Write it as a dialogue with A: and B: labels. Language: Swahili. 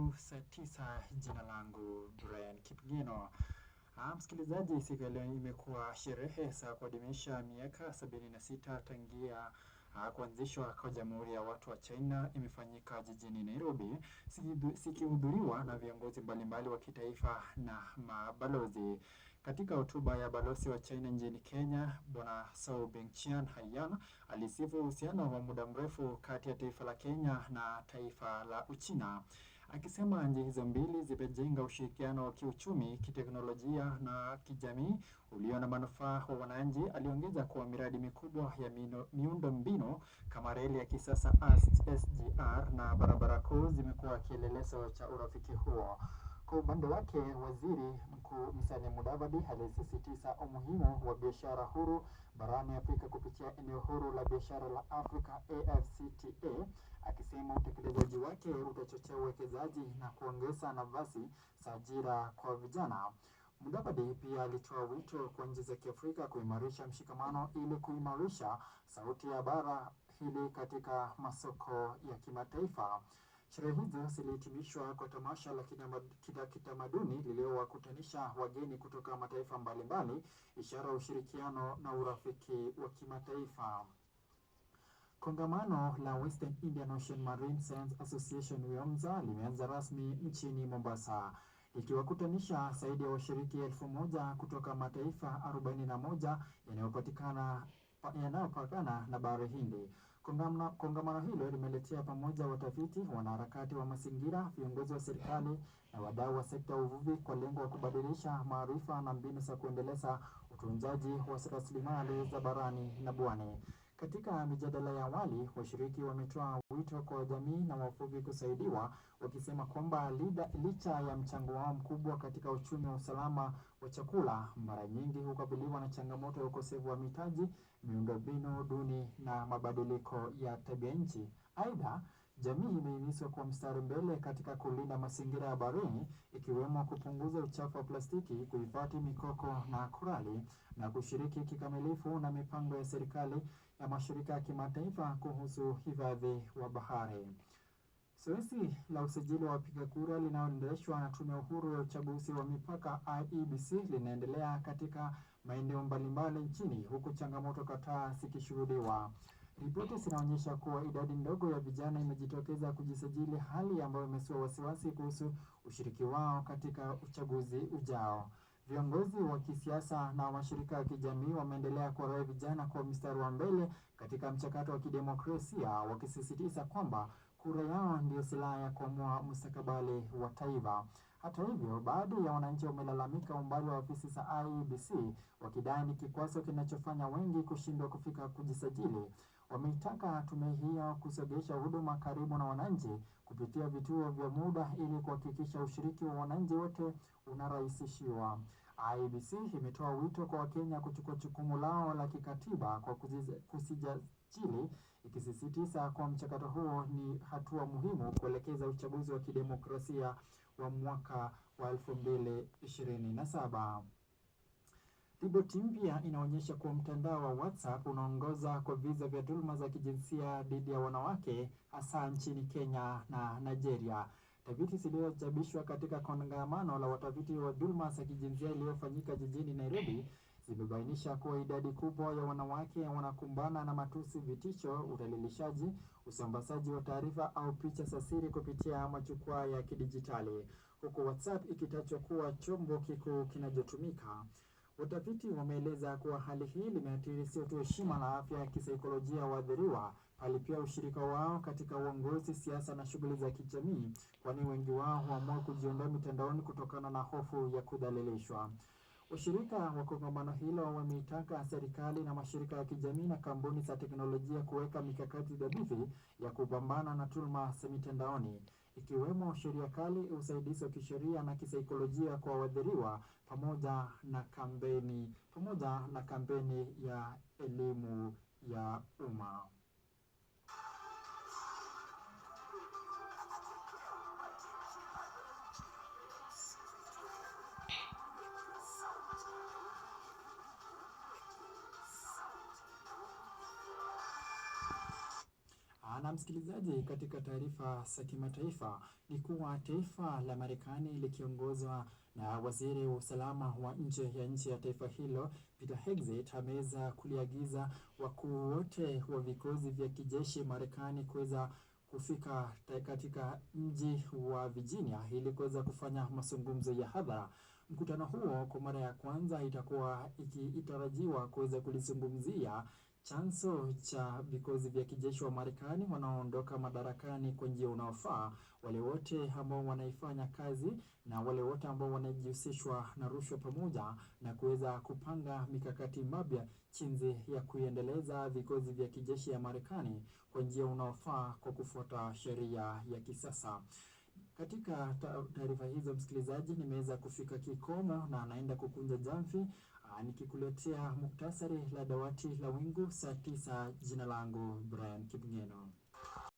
A: Karibu saa 9. Jina langu Brian Kipngeno. Msikilizaji, siku ya leo imekuwa sherehe za kuadhimisha miaka 76 tangia kuanzishwa kwa Jamhuri ya Watu wa China imefanyika jijini Nairobi, sikihudhuriwa na viongozi mbalimbali wa kitaifa na mabalozi. Katika hotuba ya balozi wa China nchini Kenya, Bwana Zhou Bingqian Haiyan alisifu uhusiano wa muda mrefu kati ya taifa la Kenya na taifa la Uchina, akisema nchi hizo mbili zimejenga ushirikiano wa kiuchumi, kiteknolojia na kijamii ulio na manufaa kwa wananchi. Aliongeza kuwa miradi mikubwa ya miundo mbinu kama reli ya kisasa SGR na barabara kuu zimekuwa kielelezo cha urafiki huo. Kwa upande wake, Waziri Mkuu Musalia Mudavadi alisisitiza umuhimu wa biashara huru barani Afrika kupitia eneo huru la biashara la Afrika AfCFTA, akisema utekelezaji wake utachochea uwekezaji na kuongeza nafasi za ajira kwa vijana. Mudavadi pia alitoa wito kwa nchi za Kiafrika kuimarisha mshikamano ili kuimarisha sauti ya bara hili katika masoko ya kimataifa. Sherehe hizo zilihitimishwa kwa tamasha la kitamaduni lililowakutanisha wageni kutoka mataifa mbalimbali, ishara ya ushirikiano na urafiki wa kimataifa. Kongamano la Western Indian Ocean Marine Science Association WIOMSA limeanza rasmi nchini Mombasa, ikiwakutanisha zaidi ya washiriki 1000 kutoka mataifa 41 yanayopakana na Bahari Hindi. Kongamano hilo limeletea pamoja watafiti, wanaharakati wa mazingira, viongozi wa serikali na wadau wa sekta ya uvuvi kwa lengo la kubadilisha maarifa na mbinu za kuendeleza utunzaji wa rasilimali za barani na pwani. Katika mijadala ya awali, washiriki wametoa wito kwa jamii na wavuvi kusaidiwa, wakisema kwamba licha ya mchango wao mkubwa katika uchumi wa usalama wa chakula, mara nyingi hukabiliwa na changamoto ya ukosefu wa mitaji, miundombinu duni na mabadiliko ya tabia nchi. Aidha, jamii imehimizwa kuwa mstari mbele katika kulinda mazingira ya baharini, ikiwemo kupunguza uchafu wa plastiki, kuhifadhi mikoko na korali na kushiriki kikamilifu na mipango ya serikali ya mashirika ya kimataifa kuhusu hifadhi wa bahari. Zoezi la usajili wa wapiga kura linaloendeshwa na Tume Huru ya Uchaguzi wa Mipaka IEBC linaendelea katika maeneo mbalimbali nchini, huku changamoto kadhaa zikishuhudiwa. Ripoti zinaonyesha kuwa idadi ndogo ya vijana imejitokeza kujisajili, hali ambayo imezua wasiwasi kuhusu ushiriki wao katika uchaguzi ujao. Viongozi wa kisiasa na mashirika ya kijamii wameendelea kuwarai vijana kwa mstari wa mbele katika mchakato wa kidemokrasia, wakisisitiza kwamba kura yao ndio silaha ya kuamua mustakabali wa taifa. Hata hivyo, baadhi ya wananchi wamelalamika umbali wa ofisi za IEBC, wakidai ni kikwazo kinachofanya wengi kushindwa kufika kujisajili. Wameitaka tume hiyo kusogeza huduma karibu na wananchi kupitia vituo vya muda ili kuhakikisha ushiriki wa wananchi wote unarahisishiwa. IEBC imetoa wito kwa Wakenya kuchukua jukumu lao la kikatiba kwa kusijili, ikisisitiza kwa mchakato huo ni hatua muhimu kuelekeza uchaguzi wa kidemokrasia wa mwaka wa 2027. Ripoti mpya inaonyesha kuwa mtandao wa WhatsApp unaongoza kwa visa vya dhuluma za kijinsia dhidi ya wanawake, hasa nchini Kenya na Nigeria. Tafiti zilizochapishwa katika kongamano la watafiti wa dhuluma za kijinsia iliyofanyika jijini Nairobi zimebainisha kuwa idadi kubwa ya wanawake wanakumbana na matusi, vitisho, udhalilishaji, usambazaji wa taarifa au picha za siri kupitia majukwaa ya kidijitali, huku WhatsApp ikitajwa kuwa chombo kikuu kinachotumika. Watafiti wameeleza kuwa hali hii limeathiri sio tu heshima na afya ya kisaikolojia waathiriwa, bali pia ushirika wao katika uongozi, siasa na shughuli za kijamii, kwani wengi wao huamua kujiondoa mitandaoni kutokana na hofu ya kudhalilishwa. Washirika wa kongamano hilo wameitaka serikali na mashirika ya kijamii na kampuni za teknolojia kuweka mikakati thabiti ya kupambana na dhuluma za mitandaoni, ikiwemo sheria kali, usaidizi wa kisheria na kisaikolojia kwa waathiriwa, pamoja na kampeni ya elimu ya umma. Na msikilizaji, katika taarifa za kimataifa ni kuwa taifa la Marekani likiongozwa na waziri wa usalama wa nje ya nchi ya taifa hilo Peter Hegseth ameweza kuliagiza wakuu wote wa vikosi vya kijeshi Marekani kuweza kufika katika mji wa Virginia ili kuweza kufanya mazungumzo ya hadhara. Mkutano huo kwa mara ya kwanza itakuwa ikitarajiwa kuweza kulizungumzia chanzo cha vikosi vya kijeshi wa Marekani wanaoondoka madarakani kwa njia unaofaa, wale wote ambao wanaifanya kazi na wale wote ambao wanajihusishwa na rushwa, pamoja na kuweza kupanga mikakati mapya jinsi ya kuendeleza vikosi vya kijeshi ya Marekani kwa njia unaofaa kwa kufuata sheria ya kisasa. Katika taarifa hizo msikilizaji, nimeweza kufika kikomo na naenda kukunja jamvi nikikuletea muktasari la dawati la wingu saa 9. Jina langu Brian Kipngeno.